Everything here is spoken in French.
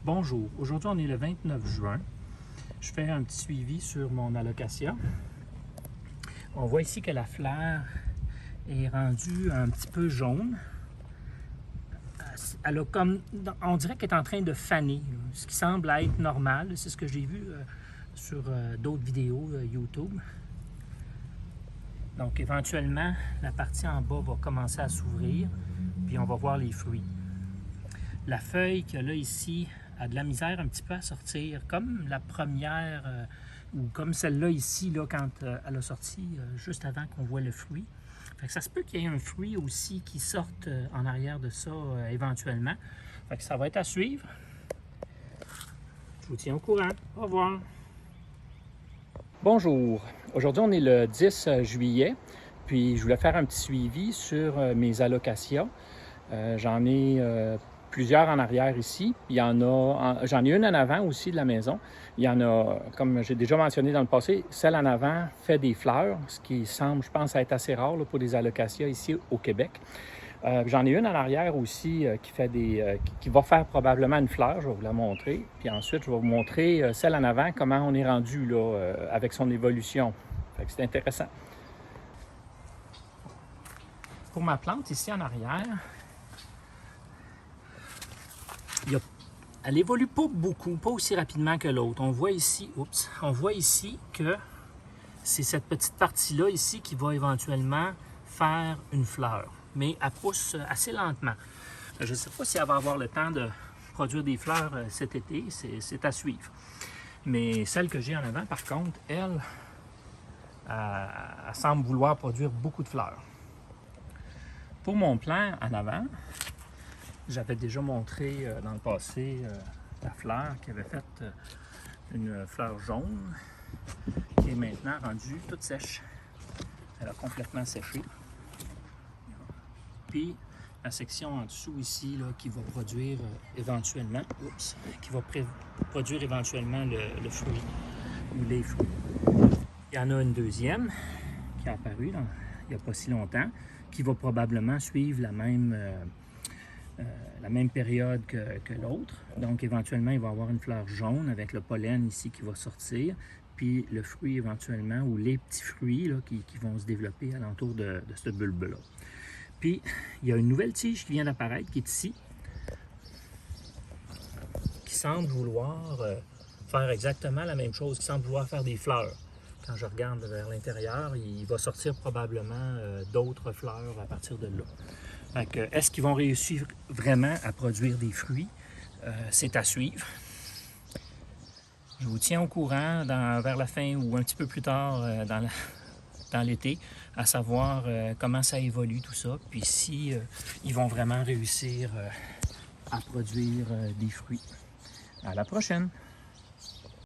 Bonjour, aujourd'hui on est le 29 juin. Je fais un petit suivi sur mon alocasia. On voit ici que la fleur est rendue un petit peu jaune. Elle a comme, on dirait qu'elle est en train de faner, ce qui semble être normal. C'est ce que j'ai vu sur d'autres vidéos YouTube. Donc éventuellement, la partie en bas va commencer à s'ouvrir, puis on va voir les fruits. La feuille qu'il y a là ici a de la misère un petit peu à sortir, comme la première, ou comme celle-là ici, là, quand elle a sorti juste avant qu'on voit le fruit. Fait que ça se peut qu'il y ait un fruit aussi qui sorte en arrière de ça éventuellement. Fait que ça va être à suivre. Je vous tiens au courant. Au revoir. Bonjour. Aujourd'hui, on est le 10 juillet. Puis, je voulais faire un petit suivi sur mes alocasias. J'en ai plusieurs en arrière ici. J'en ai une en avant aussi de la maison. Il y en a, comme j'ai déjà mentionné dans le passé, celle en avant fait des fleurs, ce qui semble, je pense, être assez rare là, pour des alocasias ici au Québec. J'en ai une en arrière aussi qui va faire probablement une fleur, je vais vous la montrer. Puis ensuite, je vais vous montrer celle en avant, comment on est rendu là, avec son évolution. Fait que c'est intéressant. Pour ma plante ici en arrière, elle évolue pas beaucoup, pas aussi rapidement que l'autre. On voit ici que c'est cette petite partie-là ici qui va éventuellement faire une fleur. Mais elle pousse assez lentement. Je ne sais pas si elle va avoir le temps de produire des fleurs cet été, c'est à suivre. Mais celle que j'ai en avant, par contre, elle semble vouloir produire beaucoup de fleurs. Pour mon plan en avant, j'avais déjà montré dans le passé la fleur qui avait fait une fleur jaune qui est maintenant rendue toute sèche. Elle a complètement séché. Puis la section en dessous ici là, qui va produire éventuellement, produire éventuellement le fruit ou les fruits. Il y en a une deuxième qui est apparue il n'y a pas si longtemps, qui va probablement suivre la même période que l'autre. Donc, éventuellement, il va y avoir une fleur jaune avec le pollen ici qui va sortir, puis le fruit éventuellement, ou les petits fruits là, qui vont se développer alentour de ce bulbe-là. Puis, il y a une nouvelle tige qui vient d'apparaître, qui est ici, qui semble vouloir faire exactement la même chose, qui semble vouloir faire des fleurs. Quand je regarde vers l'intérieur, il va sortir probablement d'autres fleurs à partir de là. Est-ce qu'ils vont réussir vraiment à produire des fruits? C'est à suivre. Je vous tiens au courant vers la fin ou un petit peu plus tard dans l'été, à savoir comment ça évolue tout ça, puis si ils vont vraiment réussir à produire des fruits. À la prochaine!